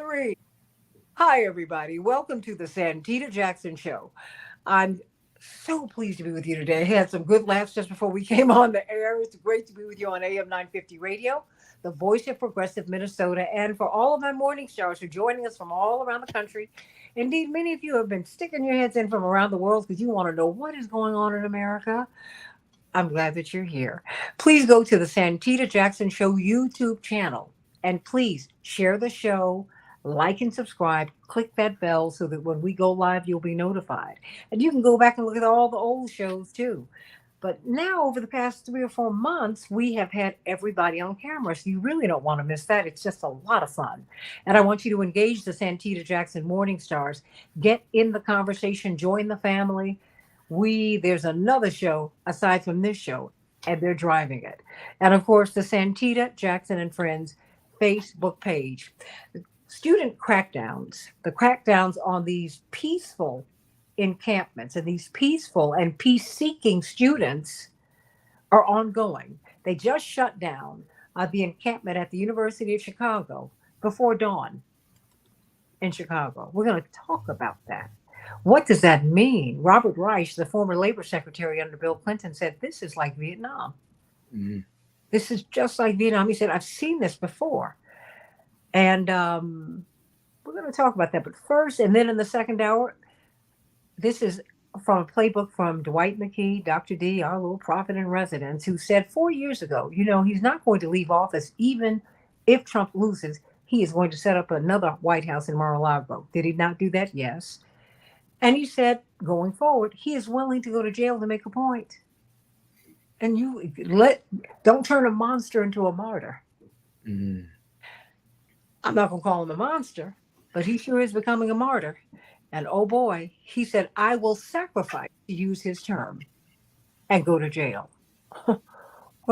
Three. Hi, everybody. Welcome to the Santita Jackson Show. I'm so pleased to be with you today. I had some good laughs just before we came on the air. It's great to be with you on AM 950 Radio, the voice of progressive Minnesota, and for all of my morning stars who are joining us from all around the country. Indeed, many of you have been sticking your heads in from around the world because you want to know what is going on in America. I'm glad that you're here. Please go to the Santita Jackson Show YouTube channel and please share the show, like and subscribe, click that bell so that when we go live, you'll be notified. And you can go back and look at all the old shows too. But now, over the past 3 or 4 months, we have had everybody on camera. So you really don't want to miss that. It's just a lot of fun. And I want you to engage the Santita Jackson Morning Stars. Get in the conversation, join the family. There's another show aside from this show, and they're driving it. And of course, the Santita Jackson and Friends Facebook page. Student crackdowns, the crackdowns on these peaceful encampments and these peaceful and peace seeking students are ongoing. They just shut down the encampment at the University of Chicago before dawn in Chicago. We're going to talk about that. What does that mean? Robert Reich, the former labor secretary under Bill Clinton, said this is like Vietnam. Mm. This is just like Vietnam. He said, I've seen this before. And we're going to talk about that. But first, and then in the second hour, this is from a playbook from Dwight McKee, Dr. D, our little prophet in residence, who said 4 years ago, he's not going to leave office even if Trump loses. He is going to set up another White House in Mar-a-Lago. Did he not do that? Yes. And he said, going forward, he is willing to go to jail to make a point. And don't turn a monster into a martyr. Mm. I'm not going to call him a monster, but he sure is becoming a martyr. And oh boy, he said, I will sacrifice, to use his term, and go to jail. We're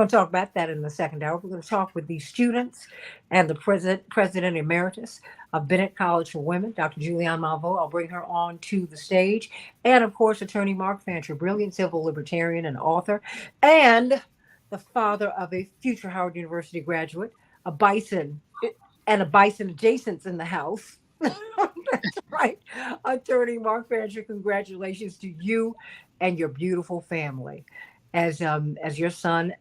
going to talk about that in the second hour. We're going to talk with the students and the president emeritus of Bennett College for Women, Dr. Julianne Malveaux. I'll bring her on to the stage. And of course, attorney Mark Fancher, brilliant civil libertarian and author, and the father of a future Howard University graduate, a bison and a bison adjacent in the house. That's right. Attorney Mark Fancher, congratulations to you and your beautiful family. As your son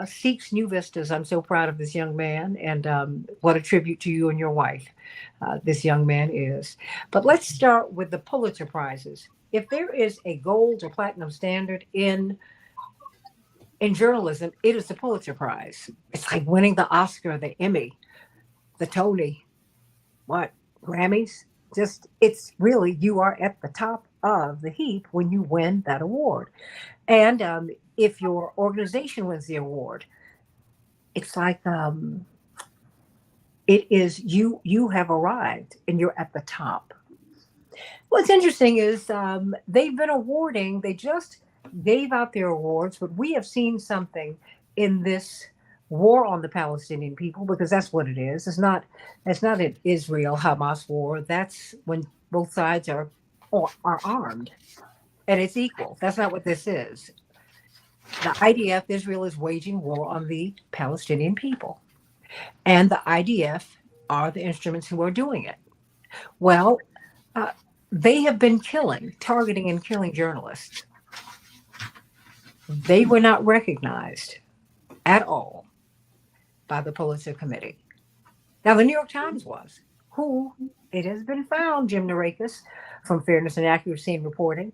seeks new vistas. I'm so proud of this young man, and what a tribute to you and your wife this young man is. But let's start with the Pulitzer Prizes. If there is a gold or platinum standard in journalism, it is the Pulitzer Prize. It's like winning the Oscar, the Emmy, the Tony, what, Grammys? Just, it's really, you are at the top of the heap when you win that award. And if your organization wins the award, it's like it is you have arrived and you're at the top. What's interesting is they've been awarding. They just gave out their awards, but we have seen something in this war on the Palestinian people, because that's what it is. It's not an Israel Hamas war. That's when both sides are armed and it's equal. That's not what this is. The IDF, Israel, is waging war on the Palestinian people. And the IDF are the instruments who are doing it. Well, uh, they have been targeting and killing journalists. They were not recognized at all by the Pulitzer Committee. Now, the New York Times was, who, it has been found, Jim Narakis, from Fairness and Accuracy in Reporting,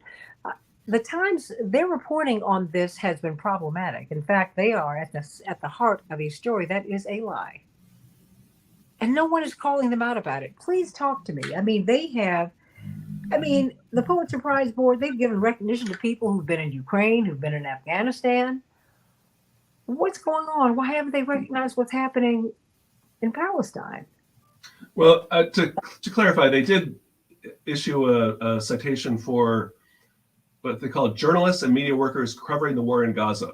the Times, their reporting on this has been problematic. In fact, they are at the heart of a story that is a lie. And no one is calling them out about it. Please talk to me. The Pulitzer Prize Board, they've given recognition to people who've been in Ukraine, who've been in Afghanistan. What's going on? Why haven't they recognized what's happening in Palestine? Well, to clarify, they did issue a citation for what they call journalists and media workers covering the war in Gaza.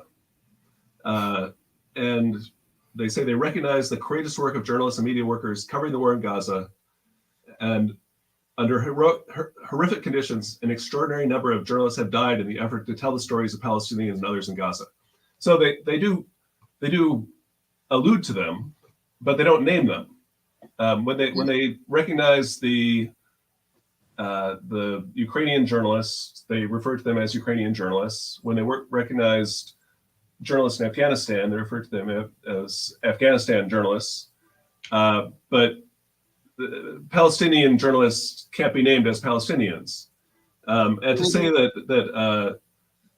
And they say they recognize the courageous work of journalists and media workers covering the war in Gaza. And under horrific conditions, an extraordinary number of journalists have died in the effort to tell the stories of Palestinians and others in Gaza. So they do allude to them, but they don't name them. When they recognized the Ukrainian journalists, they referred to them as Ukrainian journalists. When they recognized journalists in Afghanistan, they referred to them as Afghanistan journalists. But the Palestinian journalists can't be named as Palestinians. And to say that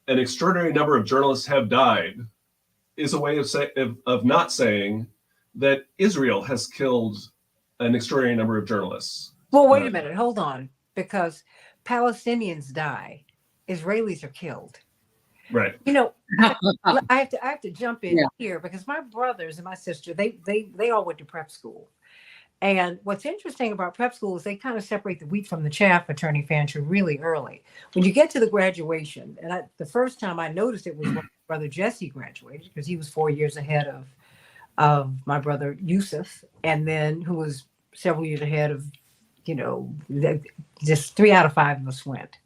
an extraordinary number of journalists have died is a way of not saying that Israel has killed an extraordinary number of journalists. Well, wait a minute, hold on, because Palestinians die, Israelis are killed. Right. You know, I have to jump in here because my brothers and my sister, they all went to prep school. And what's interesting about prep school is they kind of separate the wheat from the chaff, Attorney Fancher, really early. When you get to the graduation, and the first time I noticed it was when my brother Jesse graduated, because he was 4 years ahead of my brother Yusuf, and then who was several years ahead of, just 3 out of 5 of us went.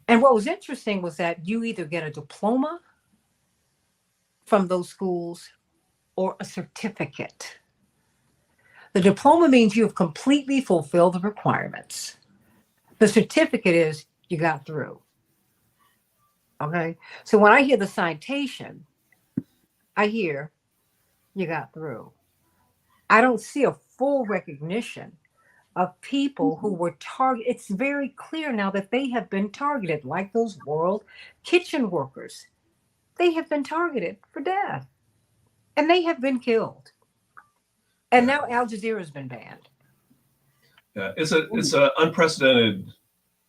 And what was interesting was that you either get a diploma from those schools or a certificate. The diploma means you have completely fulfilled the requirements. The certificate is you got through. Okay. So when I hear the citation, I hear you got through. I don't see a full recognition of people who were targeted. It's very clear now that they have been targeted, like those world kitchen workers. They have been targeted for death and they have been killed. And now Al Jazeera has been banned. Yeah, it's an unprecedented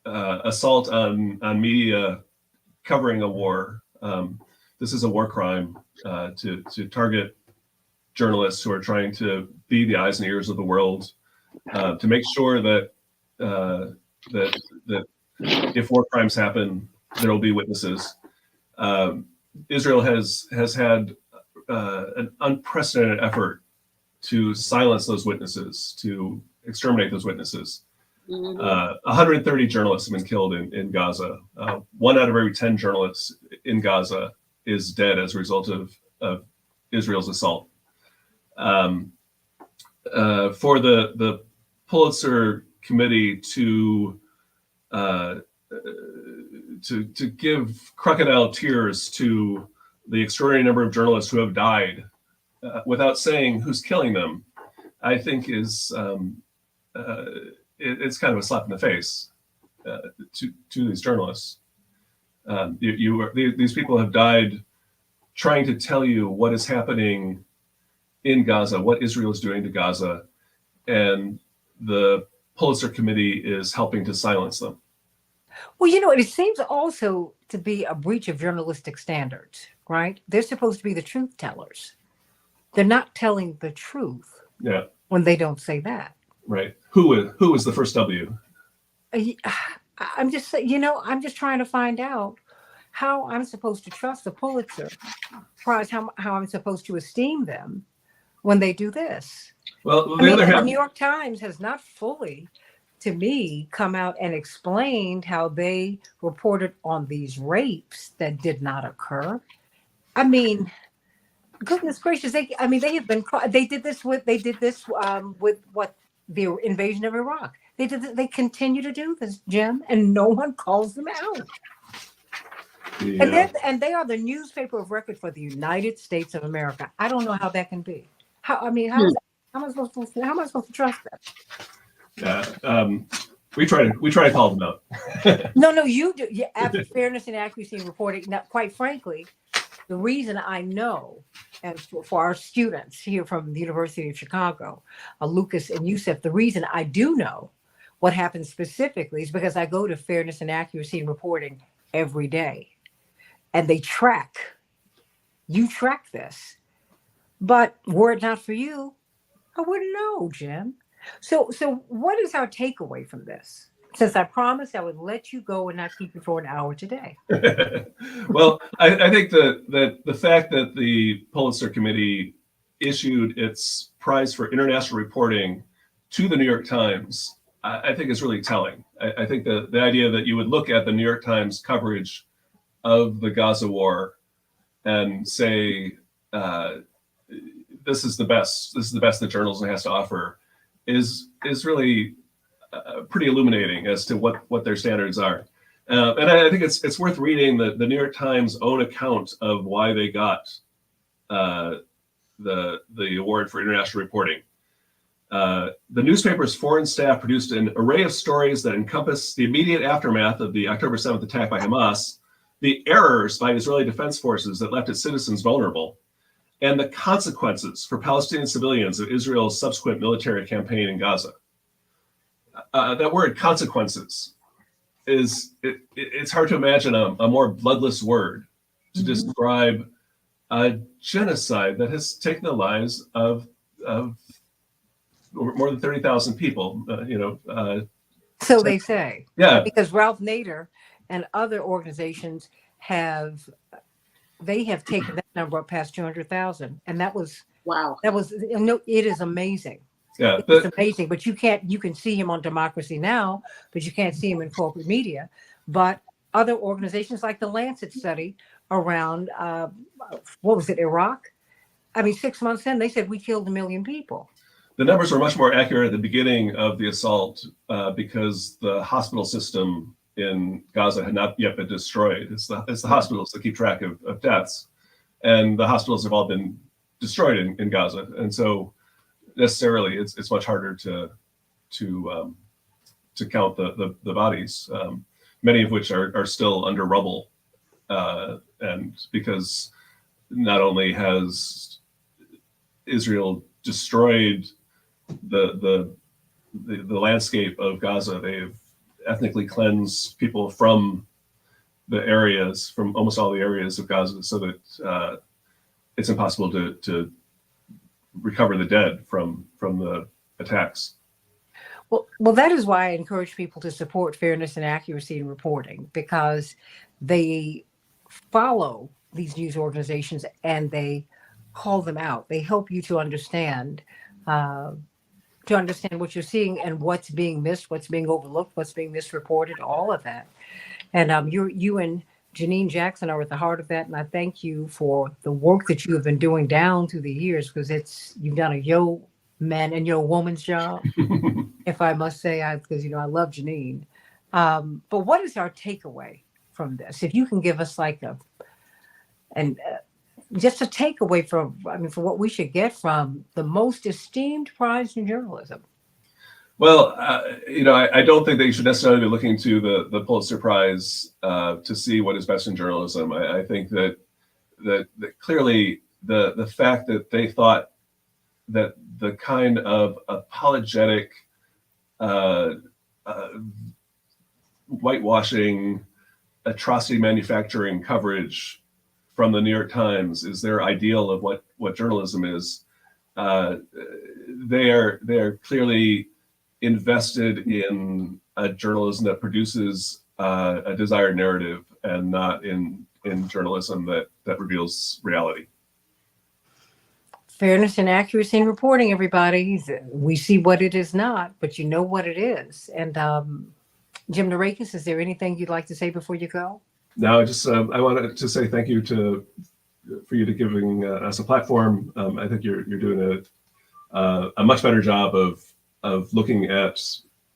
assault on media covering a war. This is a war crime to target journalists who are trying to be the eyes and ears of the world, to make sure that if war crimes happen, there will be witnesses. Israel has had an unprecedented effort to silence those witnesses, to exterminate those witnesses. 130 journalists have been killed in Gaza. 1 out of every 10 journalists in Gaza is dead as a result of Israel's assault. For the Pulitzer Committee to give crocodile tears to the extraordinary number of journalists who have died without saying who's killing them, I think is it's kind of a slap in the face to these journalists. These people have died trying to tell you what is happening in Gaza, what Israel is doing to Gaza, and the Pulitzer Committee is helping to silence them. Well, it seems also to be a breach of journalistic standards, right? They're supposed to be the truth tellers. They're not telling the truth when they don't say that. Right. Who is the first W? I'm just trying to find out how I'm supposed to trust the Pulitzer Prize, how I'm supposed to esteem them when they do this. Well, the New York Times has not fully, to me, come out and explained how they reported on these rapes that did not occur. I mean, goodness gracious! They have been. They did this with what the invasion of Iraq. They continue to do this, Jim, and no one calls them out. Yeah. And they are the newspaper of record for the United States of America. I don't know how that can be. How am I supposed to trust that? We try to call them out. No, you do. Yeah, after fairness and accuracy in reporting. Now, quite frankly, the reason I know, and for our students here from the University of Chicago, Lucas and Yusuf, the reason I do know what happens specifically is because I go to fairness and accuracy in reporting every day, and they track. You track this, but were it not for you, I wouldn't know, Jim. So what is our takeaway from this? Since I promised I would let you go and not keep you for an hour today. Well, I think that the fact that the Pulitzer Committee issued its prize for international reporting to the New York Times, I think is really telling. I think the idea that you would look at the New York Times coverage of the Gaza war and say, this is the best that journalism has to offer. is really pretty illuminating as to what their standards are. And I think it's worth reading the New York Times' own account of why they got the award for international reporting. The newspaper's foreign staff produced an array of stories that encompass the immediate aftermath of the October 7th attack by Hamas, the errors by Israeli defense forces that left its citizens vulnerable, and the consequences for Palestinian civilians of Israel's subsequent military campaign in Gaza. That word "consequences" it's hard to imagine a more bloodless word to describe a genocide that has taken the lives of more than 30,000 people. So they say. Yeah. Because Ralph Nader and other organizations have taken that number up past 200,000, and that was wow. It is amazing. Yeah, it's amazing. But you can see him on Democracy Now, but you can't see him in corporate media. But other organizations like the Lancet study around Iraq? I mean, 6 months in, they said we killed 1 million people. The numbers were much more accurate at the beginning of the assault because the hospital system in Gaza had not yet been destroyed. It's the hospitals that keep track of deaths, and the hospitals have all been destroyed in Gaza, and so necessarily it's much harder to count the bodies, many of which are still under rubble, and because not only has Israel destroyed the landscape of Gaza, they've ethnically cleansed people from almost all the areas of Gaza, so that it's impossible to recover the dead from the attacks. Well, that is why I encourage people to support fairness and accuracy in reporting, because they follow these news organizations and they call them out. They help you to understand what you're seeing and what's being missed, what's being overlooked, what's being misreported, all of that. And you and Janine Jackson are at the heart of that, and I thank you for the work that you have been doing down through the years, because you've done a yo man and yo woman's job, if I must say, because I love Janine. But what is our takeaway from this? If you can give us just a takeaway for what we should get from the most esteemed prize in journalism. Well, I don't think that you should necessarily be looking to the Pulitzer Prize to see what is best in journalism. I think that clearly the fact that they thought that the kind of apologetic, whitewashing, atrocity manufacturing coverage from the New York Times is their ideal of what journalism is. They are clearly invested in a journalism that produces a desired narrative, and not in journalism that reveals reality. Fairness and accuracy in reporting, everybody. We see what it is not, but you know what it is. And Jim Narakis, is there anything you'd like to say before you go? No, just I wanted to say thank you for you to giving us a platform. I think you're doing a much better job of looking at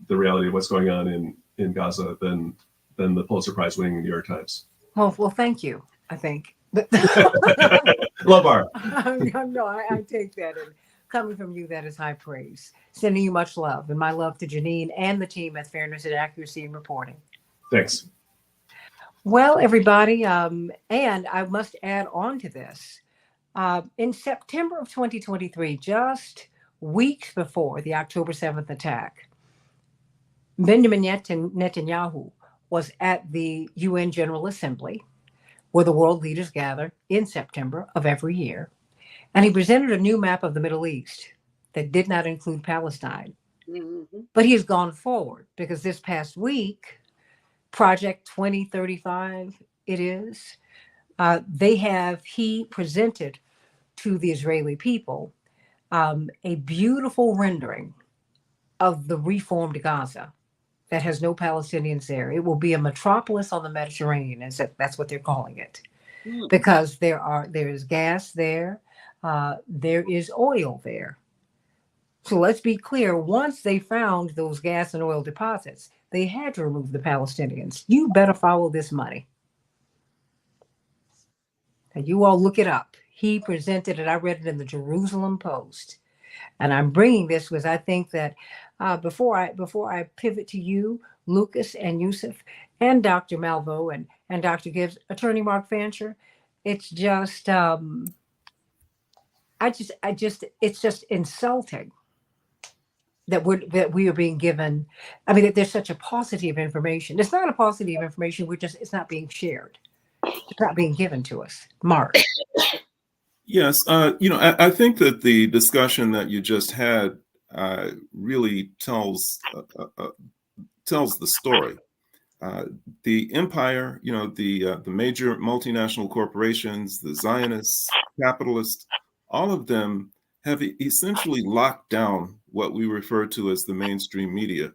the reality of what's going on in Gaza than the Pulitzer Prize winning New York Times. Well, thank you. I think. Low bar. No, I take that, and coming from you, that is high praise. Sending you much love, and my love to Janine and the team at Fairness and Accuracy in Reporting. Thanks. Well, everybody, and I must add on to this. In September of 2023, just weeks before the October 7th attack, Benjamin Netanyahu was at the UN General Assembly, where the world leaders gather in September of every year. And he presented a new map of the Middle East that did not include Palestine. Mm-hmm. But he has gone forward, because this past week, Project 2035, he presented to the Israeli people a beautiful rendering of the reformed Gaza that has no Palestinians there. It will be a metropolis on the Mediterranean, that's what they're calling it, because there is gas there, there is oil there. So let's be clear. Once they found those gas and oil deposits, they had to remove the Palestinians. You better follow this money. And you all look it up. He presented it. I read it in the Jerusalem Post. And I'm bringing this because I think that before I pivot to you, Lucas and Yusuf, and Dr. Malvo and Dr. Gibbs, Attorney Mark Fancher, it's just it's just insulting that we are being given. I mean, that there's such a paucity of information. It's not a paucity of information. It's not being shared. It's not being given to us. Mark. Yes, I think that the discussion that you just had really tells the story. The empire, the major multinational corporations, the Zionists, capitalists, all of them have essentially locked down what we refer to as the mainstream media,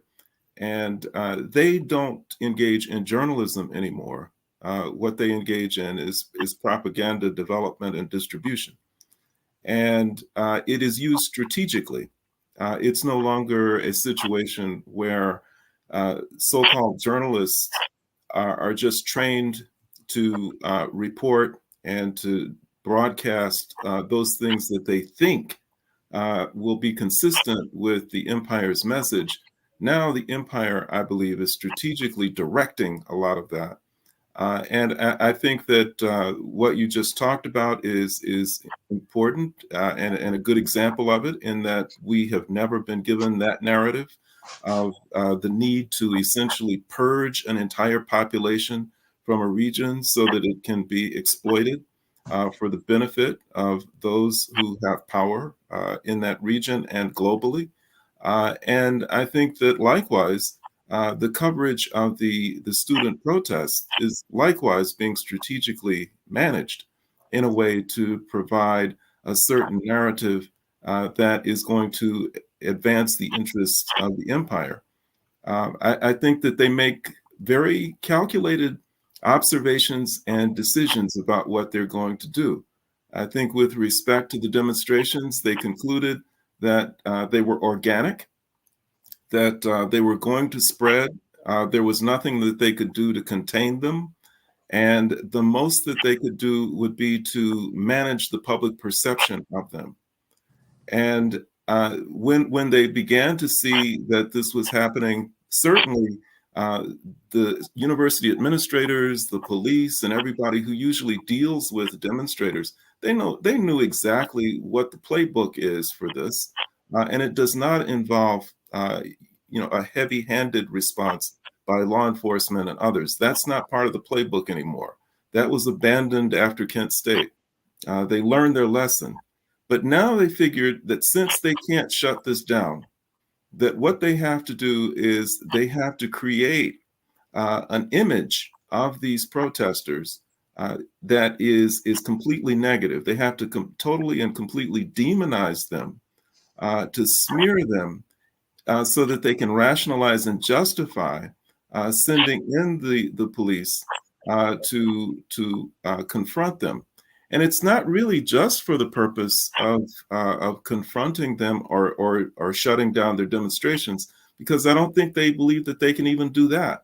and they don't engage in journalism anymore. What they engage in is propaganda development and distribution. And it is used strategically. It's no longer a situation where so-called journalists are just trained to report and to broadcast those things that they think will be consistent with the empire's message. Now the empire, I believe, is strategically directing a lot of that. And I think that what you just talked about is important and a good example of it, in that we have never been given that narrative of the need to essentially purge an entire population from a region so that it can be exploited for the benefit of those who have power in that region and globally. And I think that likewise, the coverage of the student protests is likewise being strategically managed in a way to provide a certain narrative that is going to advance the interests of the empire. I think that they make very calculated observations and decisions about what they're going to do. I think with respect to the demonstrations, they concluded that they were organic, that they were going to spread. There was nothing that they could do to contain them. And the most that they could do would be to manage the public perception of them. And when they began to see that this was happening, certainly the university administrators, the police, and everybody who usually deals with demonstrators, they knew exactly what the playbook is for this, and it does not involve a heavy-handed response by law enforcement and others. That's not part of the playbook anymore. That was abandoned after Kent State. They learned their lesson. But now they figured that since they can't shut this down, that what they have to do is they have to create an image of these protesters that is completely negative. They have to totally and completely demonize them, to smear them, so that they can rationalize and justify sending in the police to confront them. And it's not really just for the purpose of confronting them or shutting down their demonstrations, because I don't think they believe that they can even do that.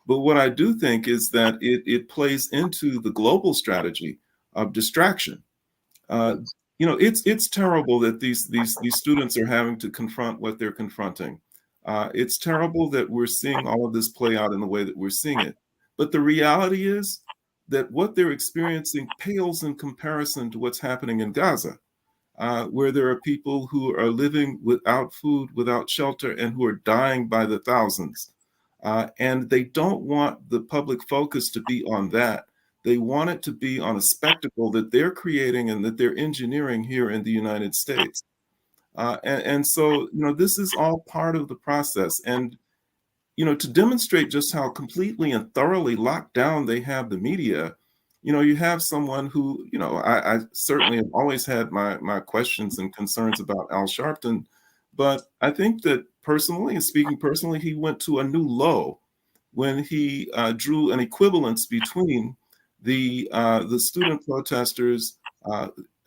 But what I do think is that it plays into the global strategy of distraction. It's terrible that these students are having to confront what they're confronting. It's terrible that we're seeing all of this play out in the way that we're seeing it. But the reality is that what they're experiencing pales in comparison to what's happening in Gaza, where there are people who are living without food, without shelter, and who are dying by the thousands. And they don't want the public focus to be on that. They want it to be on a spectacle that they're creating and that they're engineering here in the United States. And so, this is all part of the process. And, to demonstrate just how completely and thoroughly locked down they have the media, you have someone who, I certainly have always had my questions and concerns about Al Sharpton, but I think that personally, and speaking personally, he went to a new low when he drew an equivalence between the student protesters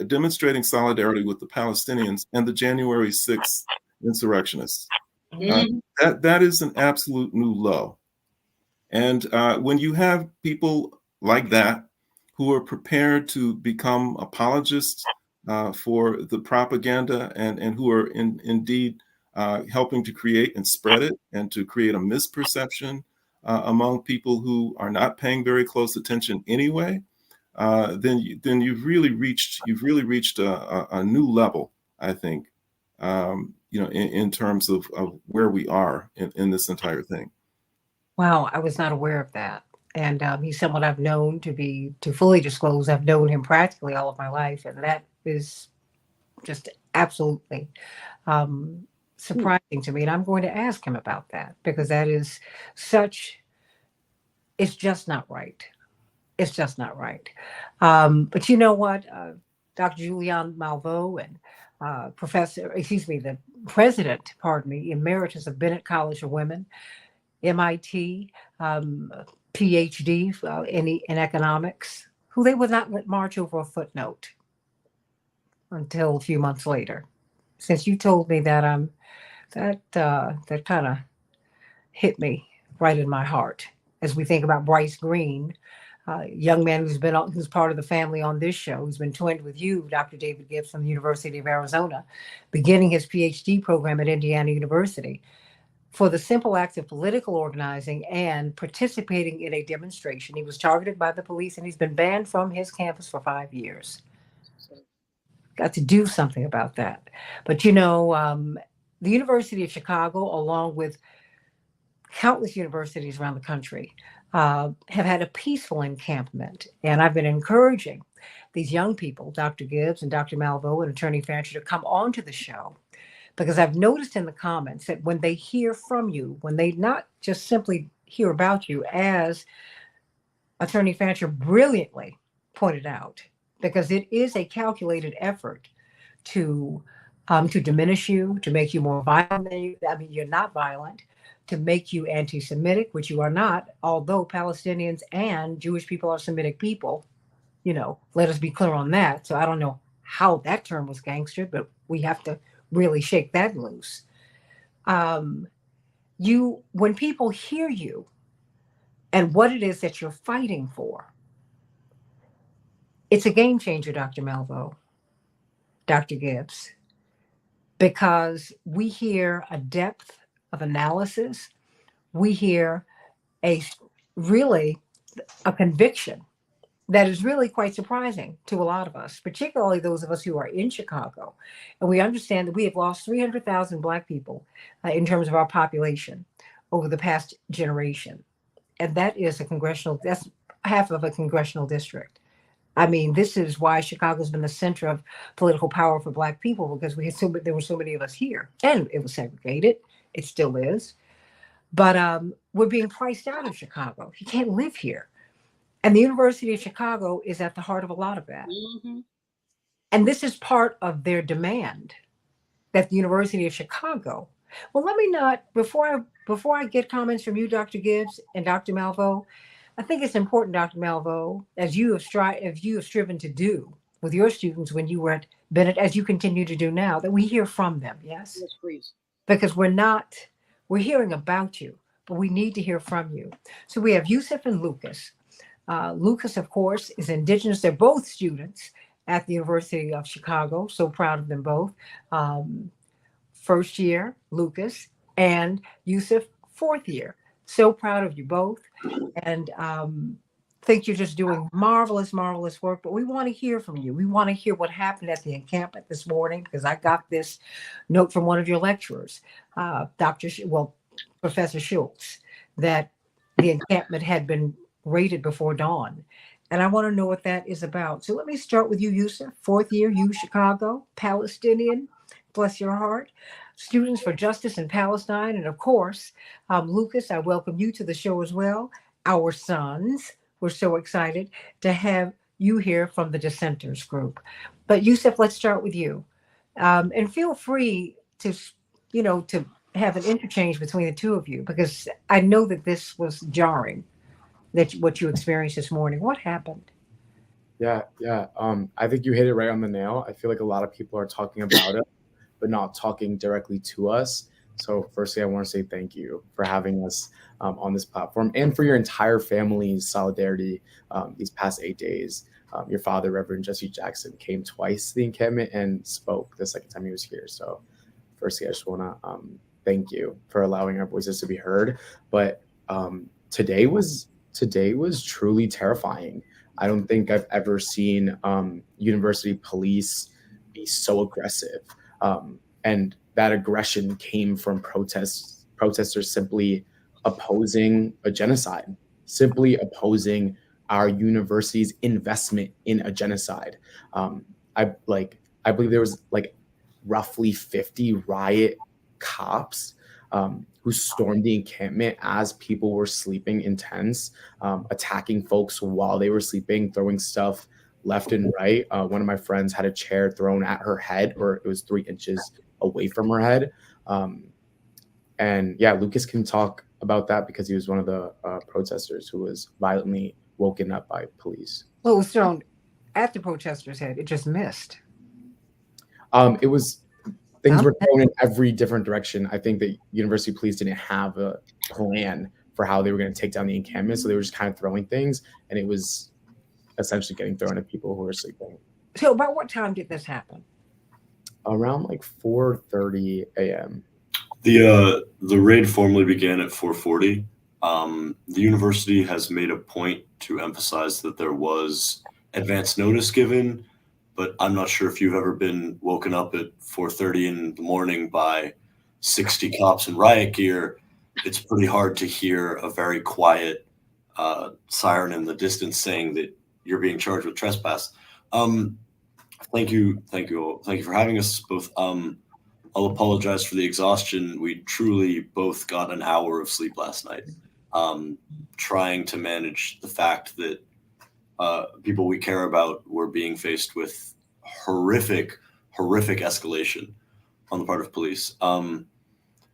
demonstrating solidarity with the Palestinians and the January 6th insurrectionists. Mhm. That is an absolute new low. And when you have people like that who are prepared to become apologists for the propaganda and who are indeed helping to create and spread it and to create a misperception among people who are not paying very close attention anyway, then you've really reached a new level, I think, in terms of where we are in this entire thing. Wow, I was not aware of that. And he's someone I've known to fully disclose. I've known him practically all of my life, and that is just absolutely surprising to me. And I'm going to ask him about that because that is such. It's just not right. It's just not right. But you know what, Dr. Julianne Malveaux and the president, pardon me, emeritus of Bennett College for Women, MIT, um, PhD in economics, who they would not let march over a footnote until a few months later. Since you told me that, that kind of hit me right in my heart as we think about Bryce Green, young man who's part of the family on this show, who's been twinned with you, Dr. David Gibbs from the University of Arizona, beginning his PhD program at Indiana University for the simple act of political organizing and participating in a demonstration. He was targeted by the police and he's been banned from his campus for 5 years. Got to do something about that. But the University of Chicago, along with countless universities around the country, have had a peaceful encampment. And I've been encouraging these young people, Dr. Gibbs and Dr. Malveaux and Attorney Fancher, to come onto the show, because I've noticed in the comments that when they hear from you, when they not just simply hear about you, as Attorney Fancher brilliantly pointed out, because it is a calculated effort to diminish you, to make you more violent than you. I mean, you're not violent, to make you anti-Semitic, which you are not, although Palestinians and Jewish people are Semitic people. Let us be clear on that. So I don't know how that term was gangstered, but we have to really shake that loose. When people hear you and what it is that you're fighting for, it's a game changer, Dr. Malveaux, Dr. Gibbs, because we hear a depth of analysis. We hear really a conviction that is really quite surprising to a lot of us, particularly those of us who are in Chicago. And we understand that we have lost 300,000 Black people in terms of our population over the past generation. And that's half of a congressional district. I mean, this is why Chicago's been the center of political power for Black people, because there were so many of us here, and it was segregated. It still is. But we're being priced out of Chicago. You can't live here. And the University of Chicago is at the heart of a lot of that. Mm-hmm. And this is part of their demand, that the University of Chicago. Well, let me not, before I get comments from you, Dr. Gibbs and Dr. Malveaux, I think it's important, Dr. Malveaux, as you have striven to do with your students when you were at Bennett, as you continue to do now, that we hear from them. Yes? Yes, please. Because we're hearing about you, but we need to hear from you. So we have Yusuf and Lucas. Lucas, of course, is indigenous. They're both students at the University of Chicago. So proud of them both. First year, Lucas, and Yusuf, fourth year. So proud of you both. And think you're just doing marvelous, marvelous work. But we want to hear from you. We want to hear what happened at the encampment this morning, because I got this note from one of your lecturers, Professor Schultz, that the encampment had been raided before dawn. And I want to know what that is about. So let me start with you, Yusuf, fourth year, Chicago, Palestinian, bless your heart, Students for Justice in Palestine. And of course, Lucas, I welcome you to the show as well. Our sons, we're so excited to have you here from the Dissenters group. But Yusuf, let's start with you. And feel free to have an interchange between the two of you, because I know that this was jarring, what you experienced this morning. What happened? Yeah. I think you hit it right on the nail. I feel like a lot of people are talking about it, but not talking directly to us. So firstly, I want to say thank you for having us on this platform and for your entire family's solidarity these past 8 days. Your father, Reverend Jesse Jackson, came twice to the encampment and spoke the second time he was here. So firstly, I just want to thank you for allowing our voices to be heard. But today was truly terrifying. I don't think I've ever seen university police be so aggressive. And that aggression came from protesters simply opposing a genocide, simply opposing our university's investment in a genocide. I believe there was like roughly 50 riot cops who stormed the encampment as people were sleeping in tents, attacking folks while they were sleeping, throwing stuff left and right. One of my friends had a chair thrown at her head, or it was 3 inches away from her head. And yeah, Lucas can talk about that because he was one of the protesters who was violently woken up by police. Well, it was thrown at the protester's head. It just missed. It was things were thrown in every different direction. I think that university police didn't have a plan for how they were going to take down the encampment, so they were just kind of throwing things, and it was essentially getting thrown at people who were sleeping. So about what time did this happen? Around like 4:30 a.m. The raid formally began at 4:40. The university has made a point to emphasize that there was advance notice given, but I'm not sure if you've ever been woken up at 4:30 in the morning by 60 cops in riot gear. It's pretty hard to hear a very quiet siren in the distance saying that you're being charged with trespass. Thank you for having us both. I'll apologize for the exhaustion. We truly both got an hour of sleep last night, trying to manage the fact that people we care about were being faced with horrific escalation on the part of police. And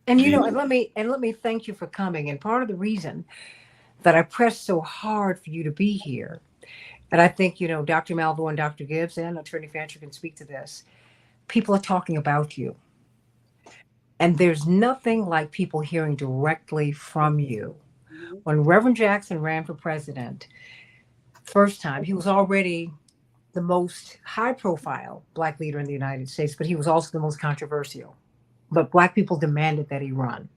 let me thank you for coming. And part of the reason that I pressed so hard for you to be here, and I think Dr. Malvo and Dr. Gibbs and Attorney Fancher can speak to this. People are talking about you. And there's nothing like people hearing directly from you. When Reverend Jackson ran for president, first time, he was already the most high-profile Black leader in the United States, but he was also the most controversial. But Black people demanded that he run.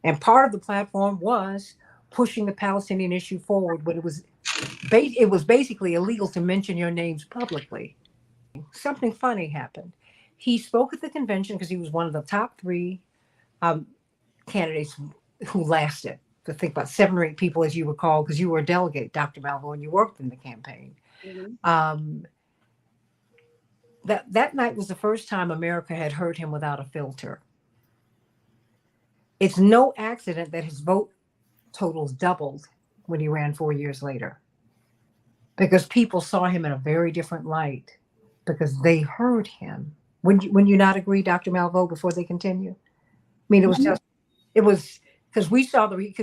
And part of the platform was pushing the Palestinian issue forward, but it was basically illegal to mention your names publicly. Something funny happened. He spoke at the convention because he was one of the top 3 candidates who lasted. To think about 7 or 8 people, as you recall, because you were a delegate, Dr. Malvo, and you worked in the campaign. Mm-hmm. That night was the first time America had heard him without a filter. It's no accident that his vote totals doubled when he ran 4 years later, because people saw him in a very different light because they heard him. When you not agree, Dr. Malvo, before they continue? I mean, it was because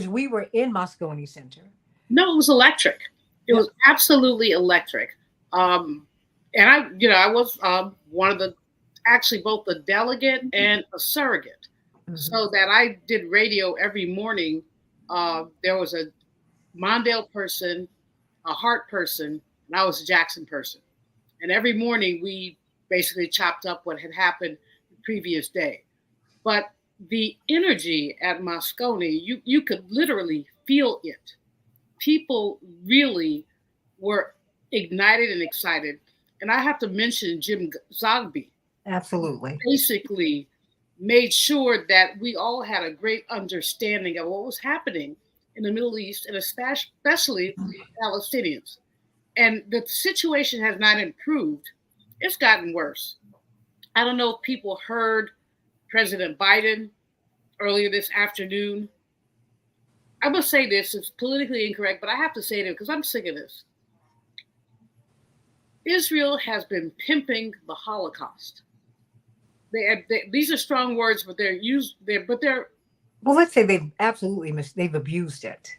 we were in Moscone Center. No, it was electric. It was absolutely electric. And I was one of actually both the delegate and a surrogate. Mm-hmm. So that I did radio every morning. There was a Mondale person, a Hart person, and I was a Jackson person. And every morning we basically chopped up what had happened the previous day. But the energy at Moscone, you could literally feel it. People really were ignited and excited. And I have to mention Jim Zogby. Absolutely. Basically made sure that we all had a great understanding of what was happening in the Middle East, and especially Palestinians. And the situation has not improved. It's gotten worse. I don't know if people heard President Biden earlier this afternoon. I must say this, it's politically incorrect, but I have to say it because I'm sick of this. Israel has been pimping the Holocaust. These are strong words, but they're well, let's say they've abused it.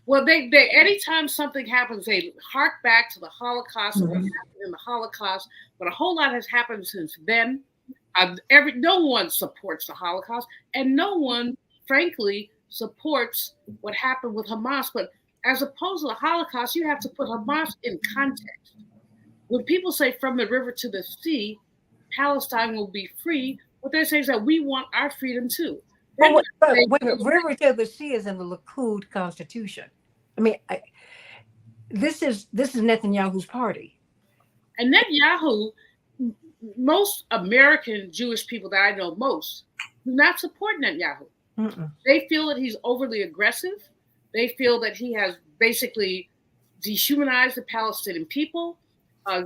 Well, they anytime something happens, they hark back to the Holocaust, and what happened in the Holocaust. But a whole lot has happened since then. No one supports the Holocaust, and no one, frankly, supports what happened with Hamas. But as opposed to the Holocaust, you have to put Hamas in context. When people say from the river to the sea, Palestine will be free, what they're saying is that we want our freedom too. But river to the sea is in the Likud constitution. I mean, this is Netanyahu's party. And Netanyahu, most American Jewish people that I know most do not support Netanyahu. Mm-mm. They feel that he's overly aggressive. They feel that he has basically dehumanized the Palestinian people.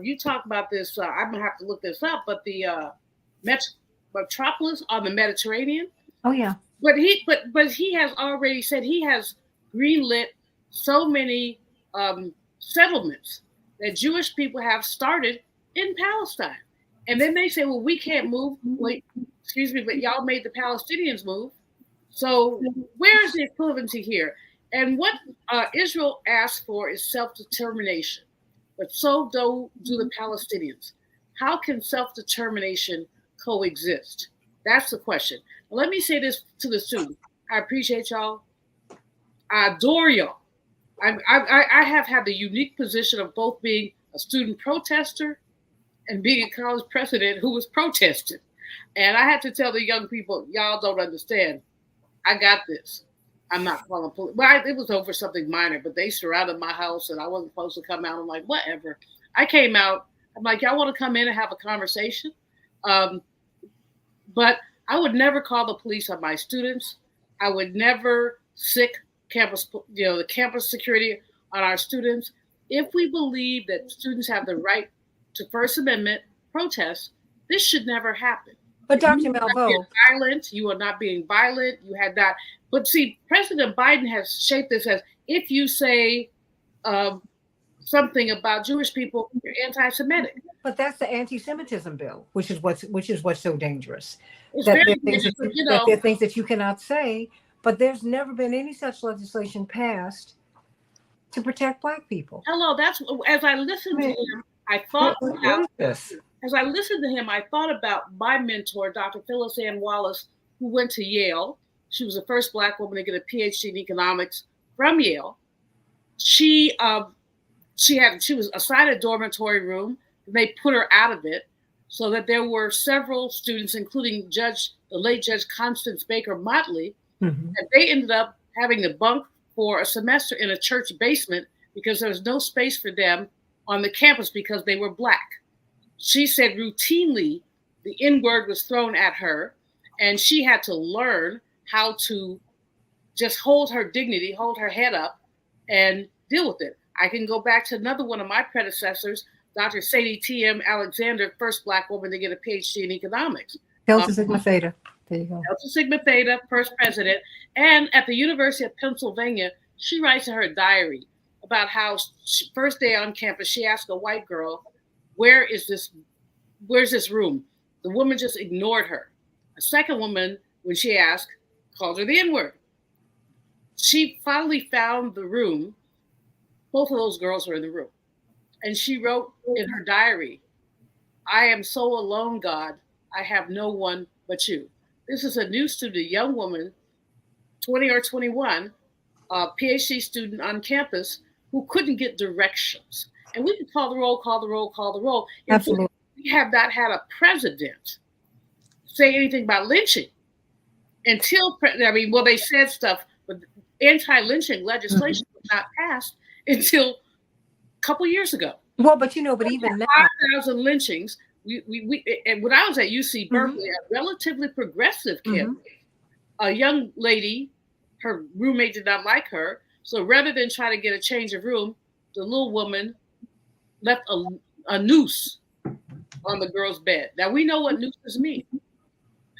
You talk about this, I'm gonna have to look this up, but the metropolis on the Mediterranean. Oh yeah. But he has already said he has greenlit so many settlements that Jewish people have started in Palestine. And then they say, well, we can't move. Wait, excuse me, but y'all made the Palestinians move. So where's the equivalency here? And what Israel asked for is self-determination, but so do the Palestinians. How can self-determination coexist? That's the question. Let me say this to the students. I appreciate y'all. I adore y'all. I have had the unique position of both being a student protester and being a college president who was protesting. And I had to tell the young people, y'all don't understand. I got this. I'm not calling police. Well, it was over something minor, but they surrounded my house and I wasn't supposed to come out. I'm like, whatever. I came out. I'm like, y'all want to come in and have a conversation? But I would never call the police on my students. I would never sick campus, the campus security on our students. If we believe that students have the right to First Amendment protest, this should never happen. But Dr. Malveaux, you are not being violent. You had that. But see, President Biden has shaped this as if you say something about Jewish people, you're anti-Semitic. but that's the anti-Semitism bill, which is what's so dangerous. It's That very there are things dangerous, that, you that know. there are things that you cannot say, but there's never been any such legislation passed to protect Black people. Hello, that's as I listened to him, I thought about this. as I listened to him, I thought about my mentor, Dr. Phyllis Ann Wallace, who went to Yale. She was the first Black woman to get a PhD in economics from Yale. She was assigned a dormitory room, and they put her out of it so that there were several students, including the late Judge Constance Baker Motley, and they ended up having to bunk for a semester in a church basement because there was no space for them on the campus because they were Black. She said routinely the N-word was thrown at her, and she had to learn how to just hold her dignity, hold her head up, and deal with it. I can go back to another one of my predecessors, Dr. Sadie T.M. Alexander, first Black woman to get a PhD in economics. Delta Sigma Theta. There you go. Delta Sigma Theta, first president. And at the University of Pennsylvania, she writes in her diary about how first day on campus, she asked a white girl, where's this room? The woman just ignored her. A second woman, when she asked, called her the N-word. She finally found the room. Both of those girls were in the room. And she wrote in her diary, I am so alone, God. I have no one but you. This is a new student, a young woman, 20 or 21, a PhD student on campus who couldn't get directions. And we could call the roll. Absolutely. We have not had a president say anything about lynching until, they said stuff, but anti-lynching legislation was not passed until a couple years ago. Well, but even now, 5,000 lynchings. And when I was at UC Berkeley, a relatively progressive campus, a young lady, her roommate did not like her. So rather than try to get a change of room, the little woman left a noose on the girl's bed. Now we know what nooses mean.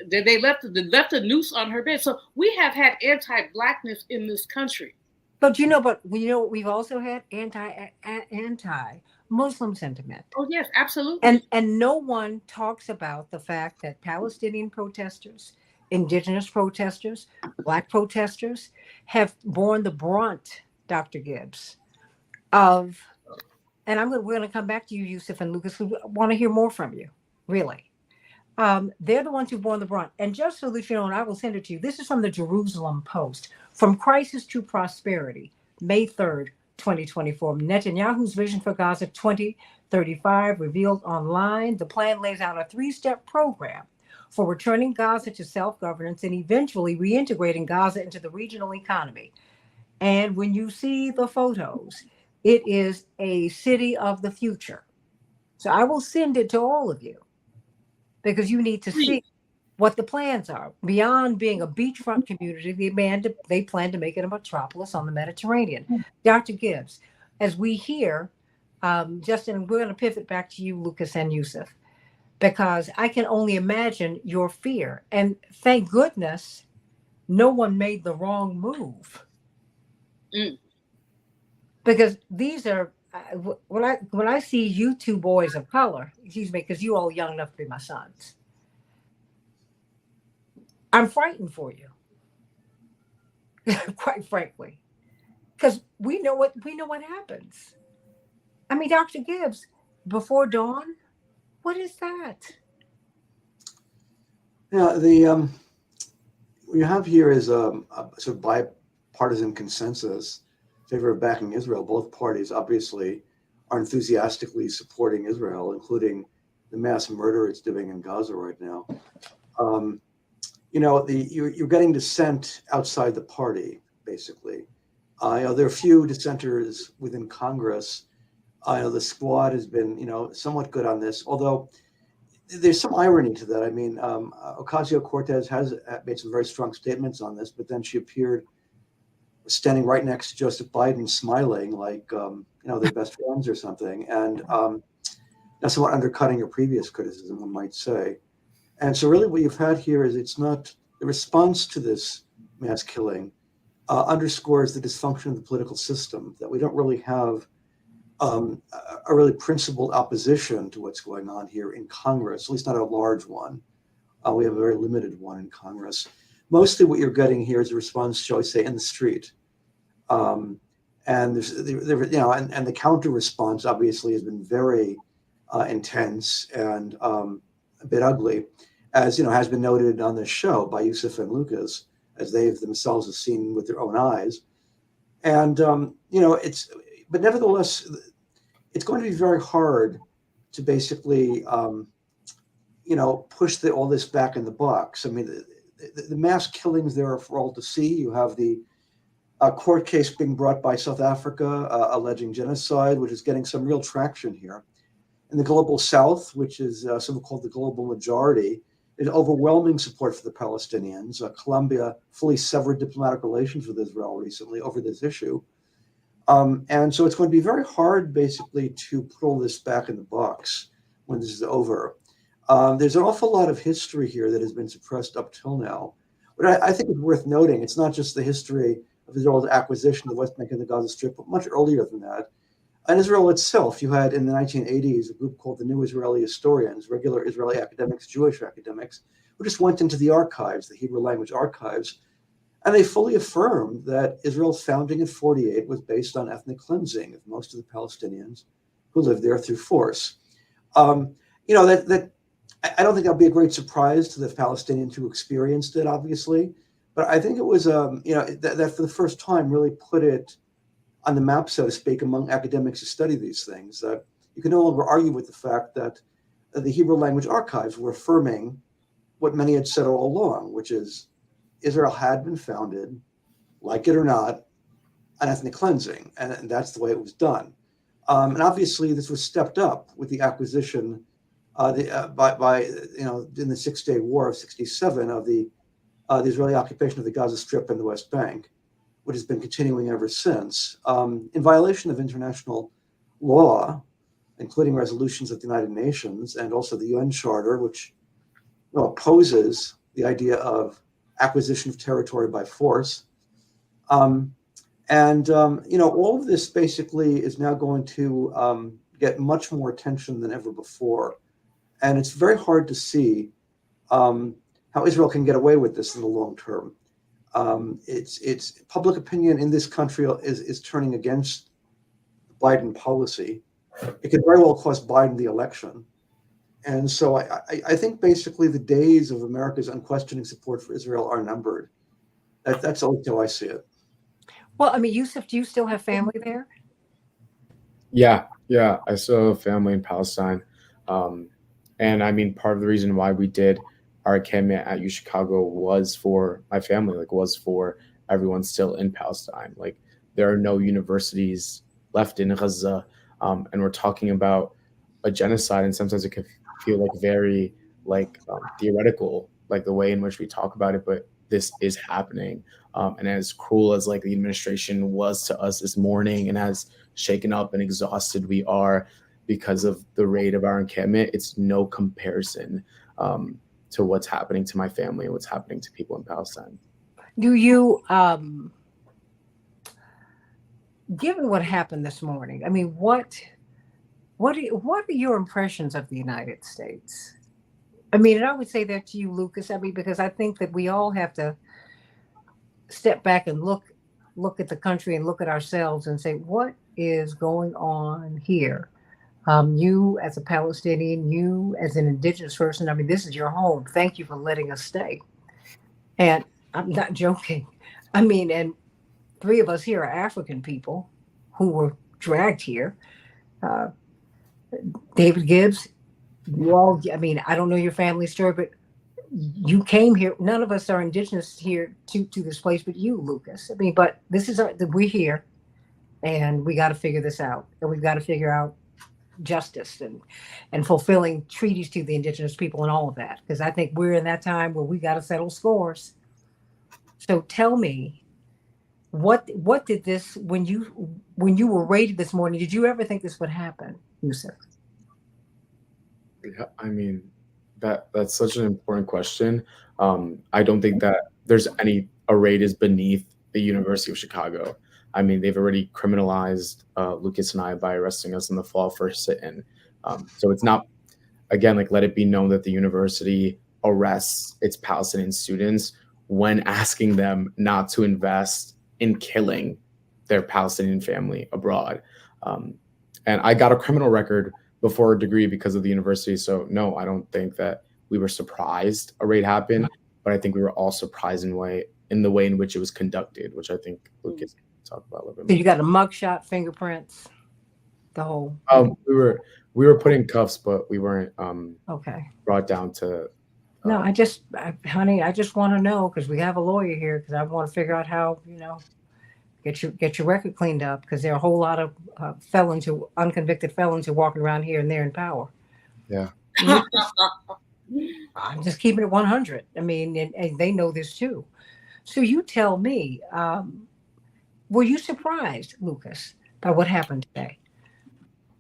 They left a noose on her bed. So we have had anti-Blackness in this country. But we've also had anti-Muslim sentiment. Oh yes, absolutely. And no one talks about the fact that Palestinian protesters, Indigenous protesters, Black protesters have borne the brunt, Dr. Gibbs, of, and we're going to come back to you, Yusuf and Lucas, who want to hear more from you, really, They're the ones who borne the brunt. And just so that you know, and I will send it to you, this is from the Jerusalem Post. From Crisis to Prosperity, May 3rd, 2024. Netanyahu's vision for Gaza 2035 revealed online. The plan lays out a three-step program for returning Gaza to self-governance and eventually reintegrating Gaza into the regional economy. And when you see the photos, it is a city of the future. So I will send it to all of you because you need to see what the plans are. Beyond being a beachfront community, they plan to make it a metropolis on the Mediterranean. Dr. Gibbs, as we hear, Justin, we're going to pivot back to you, Lucas and Yusuf, because I can only imagine your fear. And thank goodness no one made the wrong move. Because these are, when I see you two boys of color, excuse me, because you all young enough to be my sons, I'm frightened for you, quite frankly, because we know what happens. I mean, Dr. Gibbs, before dawn, what is that? Yeah, what you have here is a sort of bipartisan consensus in favor of backing Israel. Both parties obviously are enthusiastically supporting Israel, including the mass murder it's doing in Gaza right now. You're getting dissent outside the party, basically. There are few dissenters within Congress. The squad has been, somewhat good on this, although there's some irony to that. I mean, Ocasio-Cortez has made some very strong statements on this, but then she appeared standing right next to Joseph Biden, smiling like, they're best friends or something, and that's somewhat undercutting her previous criticism, one might say. And so really what you've had here is it's not the response to this mass killing underscores the dysfunction of the political system, that we don't really have a really principled opposition to what's going on here in Congress, at least not a large one. We have a very limited one in Congress. Mostly what you're getting here is a response, shall I say, in the street. And there's, and the counter response obviously has been very intense and a bit ugly, as has been noted on this show by Yusuf and Lucas, as they've themselves have seen with their own eyes. And but nevertheless, it's going to be very hard to basically push all this back in the box. I mean, the mass killings there are for all to see. You have the court case being brought by South Africa alleging genocide, which is getting some real traction here. In the global South, which is something called the global majority, there's overwhelming support for the Palestinians. Colombia fully severed diplomatic relations with Israel recently over this issue. And so it's going to be very hard, basically, to put all this back in the box when this is over. There's an awful lot of history here that has been suppressed up till now. But I think it's worth noting, it's not just the history of Israel's acquisition of the West Bank and the Gaza Strip, but much earlier than that. In Israel itself, you had in the 1980s a group called the New Israeli Historians, regular Israeli academics, Jewish academics, who just went into the archives, the Hebrew language archives, and they fully affirmed that Israel's founding in 48 was based on ethnic cleansing of most of the Palestinians who lived there through force. I don't think that'll be a great surprise to the Palestinians who experienced it, obviously, but I think it was, that for the first time really put it on the map, so to speak, among academics who study these things. You can no longer argue with the fact that the Hebrew language archives were affirming what many had said all along, which is Israel had been founded, like it or not, on ethnic cleansing, and that's the way it was done. And obviously, this was stepped up with the acquisition in the Six-Day War of '67 of the Israeli occupation of the Gaza Strip and the West Bank, which has been continuing ever since, in violation of international law, including resolutions of the United Nations and also the UN Charter, which opposes the idea of acquisition of territory by force. All of this basically is now going to get much more attention than ever before. And it's very hard to see how Israel can get away with this in the long term. It's public opinion in this country is turning against Biden policy. It could very well cost Biden the election. And so I think basically the days of America's unquestioning support for Israel are numbered. That's always how I see it. Well, I mean, Yusuf, do you still have family there? Yeah, I still have family in Palestine. And I mean, part of the reason why we did our encampment at UChicago was for my family, like was for everyone still in Palestine. Like there are no universities left in Gaza. And we're talking about a genocide, and sometimes it can feel like very like theoretical, like the way in which we talk about it, but this is happening. And as cruel as like the administration was to us this morning, and as shaken up and exhausted we are because of the raid of our encampment, it's no comparison to what's happening to my family and what's happening to people in Palestine. Do you, given what happened this morning, I mean, what are your impressions of the United States? I mean, and I would say that to you, Lucas. I mean, because I think that we all have to step back and look at the country and look at ourselves and say, what is going on here? You as a Palestinian, you as an indigenous person, I mean, this is your home. Thank you for letting us stay. And I'm not joking. I mean, and 3 of us here are African people who were dragged here. David Gibbs, you all, I mean, I don't know your family story, but you came here. None of us are indigenous here to this place, but you, Lucas. I mean, but this is we're here, and we got to figure this out, and we've got to figure out justice and fulfilling treaties to the indigenous people and all of that, because I think we're in that time where we got to settle scores. So tell me, what did this, when you were raided this morning, did you ever think this would happen, Yusuf? Yeah, I mean, that's such an important question. I don't think that there's a raid is beneath the University of Chicago. I mean, they've already criminalized Lucas and I by arresting us in the fall for a sit-in. So it's not, again, like, let it be known that the university arrests its Palestinian students when asking them not to invest in killing their Palestinian family abroad. And I got a criminal record before a degree because of the university. So no, I don't think that we were surprised a raid happened, but I think we were all surprised in the way in which it was conducted, which I think Lucas can talk about a little bit more. So you got a mugshot, fingerprints, the whole. We were put in cuffs, but we weren't Okay. brought down to. No, honey, I just want to know, because we have a lawyer here, because I want to figure out how, get your record cleaned up, because there are a whole lot of unconvicted felons who are walking around here and they're in power. Yeah. I'm just keeping it 100. I mean, and they know this too. So you tell me, were you surprised, Lucas, by what happened today?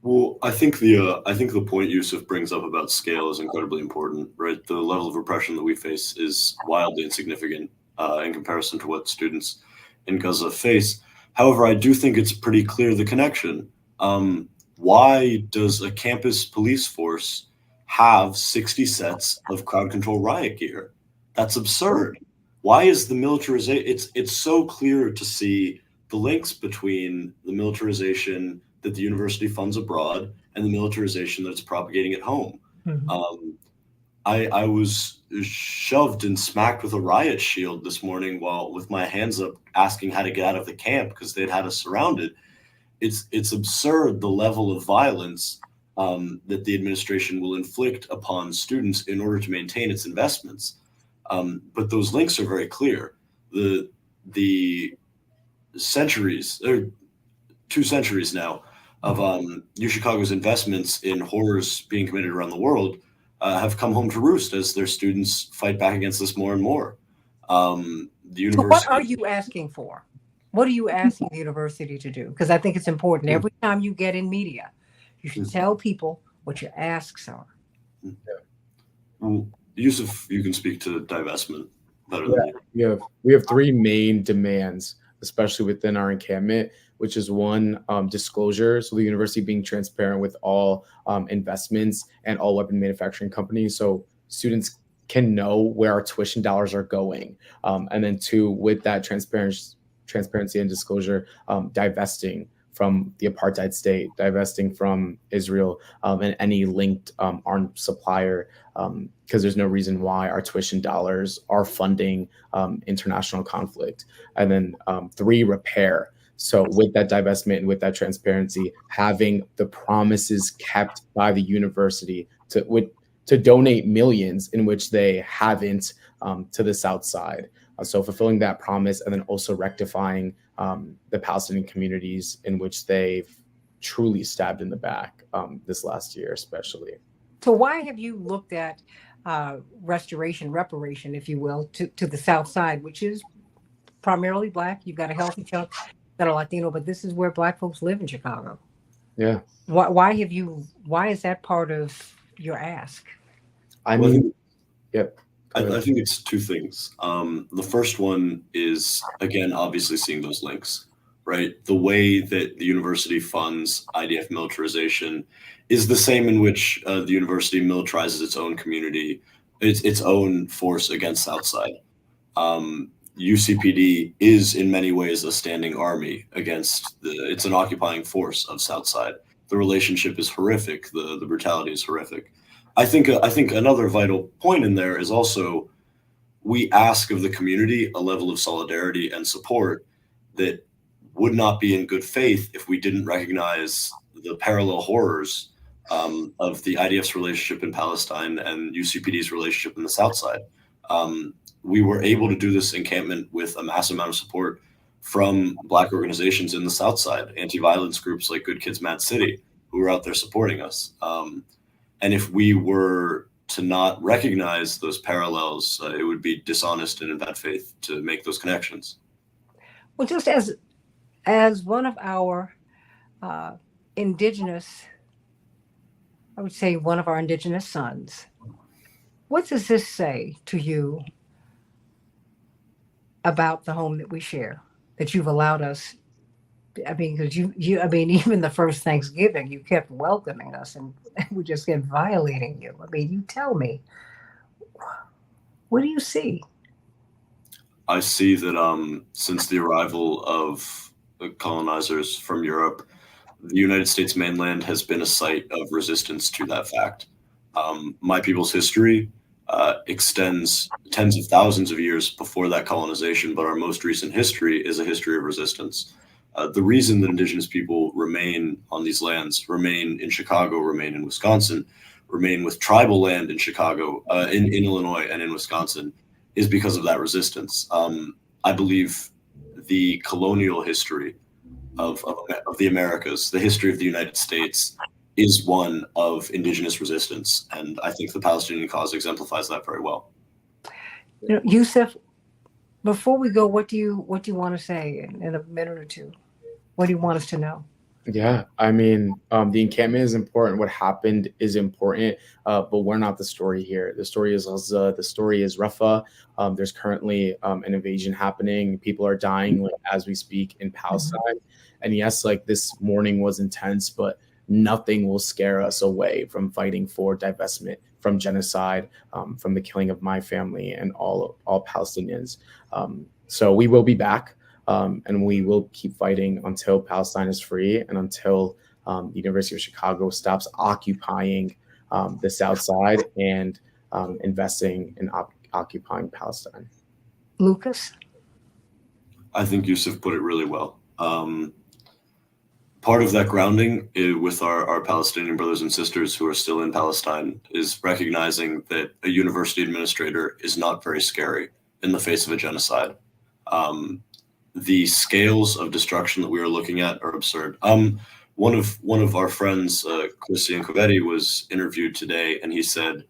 Well, I think the point Yusuf brings up about scale is incredibly important, right? The level of repression that we face is wildly insignificant in comparison to what students in Gaza face. However, I do think it's pretty clear the connection. Why does a campus police force have 60 sets of crowd control riot gear? That's absurd. Why is the militarization? It's so clear to see the links between the militarization that the university funds abroad and the militarization that it's propagating at home. Mm-hmm. I was shoved and smacked with a riot shield this morning while with my hands up asking how to get out of the camp because they'd had us surrounded. It's absurd the level of violence that the administration will inflict upon students in order to maintain its investments. But those links are very clear. The centuries, or 2 centuries now, of UChicago's investments in horrors being committed around the world have come home to roost as their students fight back against this more and more. The university. So what are you asking for? What are you asking the university to do? Because I think it's important. Every time you get in media, you should tell people what your asks are. Yeah. Well, Yusuf, you can speak to divestment better than me. We have 3 main demands, especially within our encampment, which is 1, disclosure. So the university being transparent with all investments and all weapon manufacturing companies, so students can know where our tuition dollars are going. And then 2, with that transparency and disclosure, divesting from the apartheid state, divesting from Israel and any linked armed supplier, because there's no reason why our tuition dollars are funding international conflict. And then 3, repair. So with that divestment and with that transparency, having the promises kept by the university to donate millions, in which they haven't, to the South Side. So fulfilling that promise, and then also rectifying the Palestinian communities in which they've truly stabbed in the back this last year, especially. So why have you looked at reparation, if you will, to the South Side, which is primarily Black? You've got a healthy chunk that are Latino, but this is where Black folks live in Chicago. Yeah. Why is that part of your ask? I mean, yep. I think it's 2 things. The first one is, again, obviously seeing those links, right? The way that the university funds IDF militarization is the same in which the university militarizes its own community, its own force against Southside. UCPD is in many ways a standing army against it's an occupying force of Southside. The relationship is horrific. The brutality is horrific. I think another vital point in there is also we ask of the community a level of solidarity and support that would not be in good faith if we didn't recognize the parallel horrors of the IDF's relationship in Palestine and UCPD's relationship in the South Side. We were able to do this encampment with a massive amount of support from Black organizations in the South Side, anti-violence groups like Good Kids Mad City, who were out there supporting us. And if we were to not recognize those parallels, it would be dishonest and in bad faith to make those connections. Well, just as one of our indigenous, I would say one of our indigenous sons, what does this say to you about the home that we share, that you've allowed us? I mean, because I mean, even the first Thanksgiving, you kept welcoming us, and we just kept violating you. I mean, you tell me, what do you see? I see that since the arrival of colonizers from Europe, the United States mainland has been a site of resistance to that fact. My people's history extends tens of thousands of years before that colonization, but our most recent history is a history of resistance. The reason that indigenous people remain on these lands, remain in Chicago, remain in Wisconsin, remain with tribal land in Chicago, in Illinois and in Wisconsin, is because of that resistance. I believe the colonial history of the Americas, the history of the United States, is one of indigenous resistance. And I think the Palestinian cause exemplifies that very well. You know, Yusuf, before we go, what do you want to say in a minute or two? What do you want us to know? Yeah, I mean, the encampment is important. What happened is important, but we're not the story here. The story is Gaza. The story is Rafah. There's currently an invasion happening. People are dying as we speak in Palestine. And yes, like this morning was intense, but nothing will scare us away from fighting for divestment, from genocide, from the killing of my family and all Palestinians. So we will be back. And we will keep fighting until Palestine is free and until the University of Chicago stops occupying the South Side and investing in occupying Palestine. Lucas? I think Yusuf put it really well. Part of that grounding with our Palestinian brothers and sisters who are still in Palestine is recognizing that a university administrator is not very scary in the face of a genocide. The scales of destruction that we are looking at are absurd. One of our friends, Christian Covetti, was interviewed today, and he said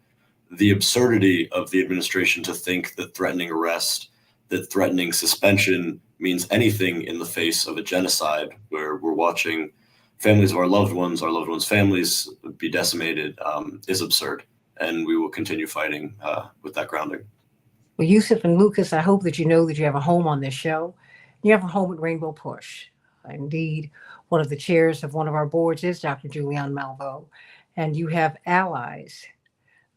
the absurdity of the administration to think that threatening arrest, that threatening suspension means anything in the face of a genocide where we're watching families of our loved ones families be decimated, is absurd. And we will continue fighting with that grounding. Well, Yusuf and Lucas, I hope that you know that you have a home on this show. You have a home at Rainbow Push. Indeed, one of the chairs of one of our boards is Dr. Julianne Malveaux, and you have allies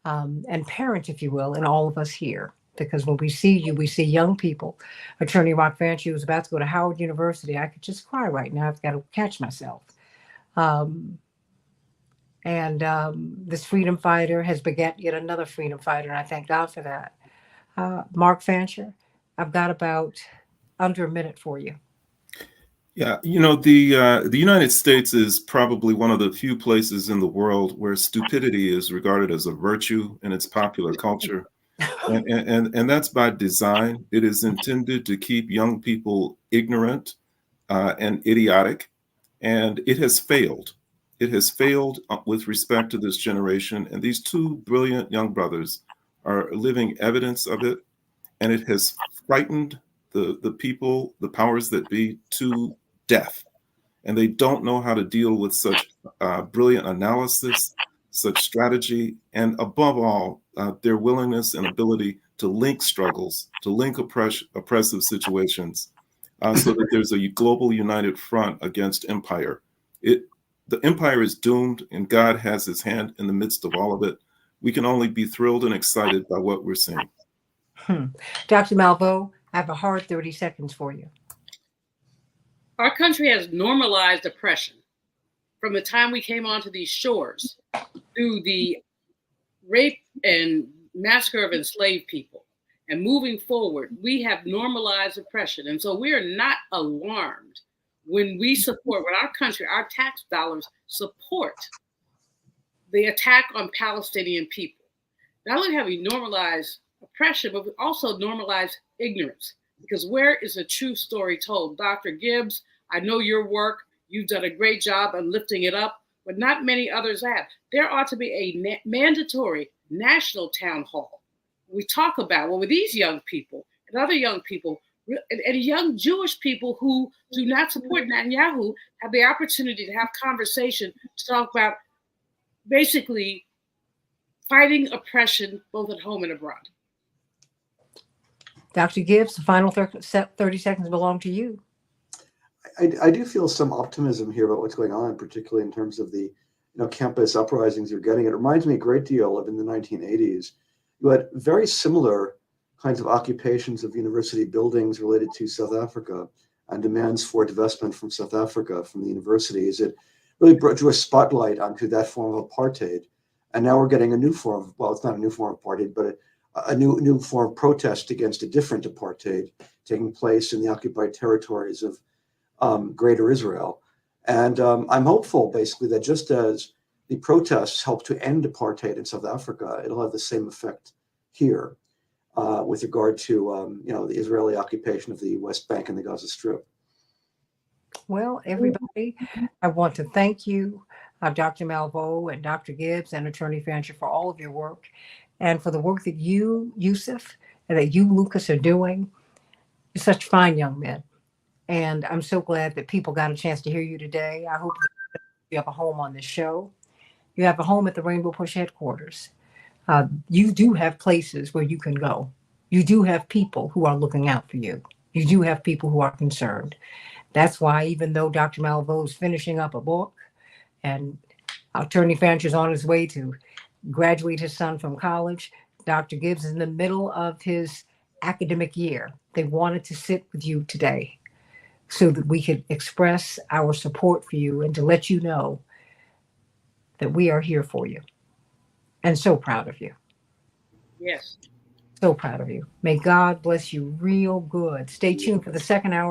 and parents, if you will, and all of us here. because when we see you, we see young people. Attorney Rock Fancher was about to go to Howard University. I could just cry right now. I've got to catch myself. This freedom fighter has begat yet another freedom fighter, and I thank God for that. Mark Fancher, I've got about under a minute for you. Yeah, the United States is probably one of the few places in the world where stupidity is regarded as a virtue in its popular culture. And that's by design. It is intended to keep young people ignorant and idiotic, and it has failed. It has failed with respect to this generation, and these two brilliant young brothers are living evidence of it, and it has frightened the people, the powers that be, to death. And they don't know how to deal with such brilliant analysis, such strategy, and above all, their willingness and ability to link struggles, to link oppressive situations, so that there's a global united front against empire. The empire is doomed, and God has his hand in the midst of all of it. We can only be thrilled and excited by what we're seeing. Dr. Malveaux, I have a hard 30 seconds for you. Our country has normalized oppression from the time we came onto these shores through the rape and massacre of enslaved people. And moving forward, we have normalized oppression. And so we are not alarmed when we support, when our country, our tax dollars support the attack on Palestinian people. Not only have we normalized oppression, but we also normalize ignorance. Because where is the true story told? Dr. Gibbs, I know your work. You've done a great job of lifting it up, but not many others have. There ought to be a mandatory national town hall. We talk about, well, with these young people and other young people and young Jewish people who do not support Netanyahu have the opportunity to have conversation to talk about basically fighting oppression both at home and abroad. Dr. Gibbs, the final 30 seconds belong to you. I do feel some optimism here about what's going on, particularly in terms of the campus uprisings you're getting. It reminds me a great deal of in the 1980s. You had very similar kinds of occupations of university buildings related to South Africa and demands for divestment from South Africa from the universities. It really drew a spotlight onto that form of apartheid. And now we're getting a new form of, well, it's not a new form of apartheid, but a new form of protest against a different apartheid taking place in the occupied territories of Greater Israel. And I'm hopeful, basically, that just as the protests helped to end apartheid in South Africa, it'll have the same effect here with regard to the Israeli occupation of the West Bank and the Gaza Strip. Well, everybody, I want to thank you, Dr. Malveaux and Dr. Gibbs and Attorney Fancher, for all of your work and for the work that you, Yusuf, and that you, Lucas, are doing. You're such fine young men. And I'm so glad that people got a chance to hear you today. I hope that you have a home on this show. You have a home at the Rainbow Push headquarters. You do have places where you can go. You do have people who are looking out for you. You do have people who are concerned. That's why, even though Dr. Malveaux is finishing up a book and Attorney Fancher is on his way to graduate his son from college, Dr. Gibbs is in the middle of his academic year. They wanted to sit with you today so that we could express our support for you and to let you know that we are here for you. And so proud of you. Yes. So proud of you. May God bless you real good. Stay tuned for the second hour.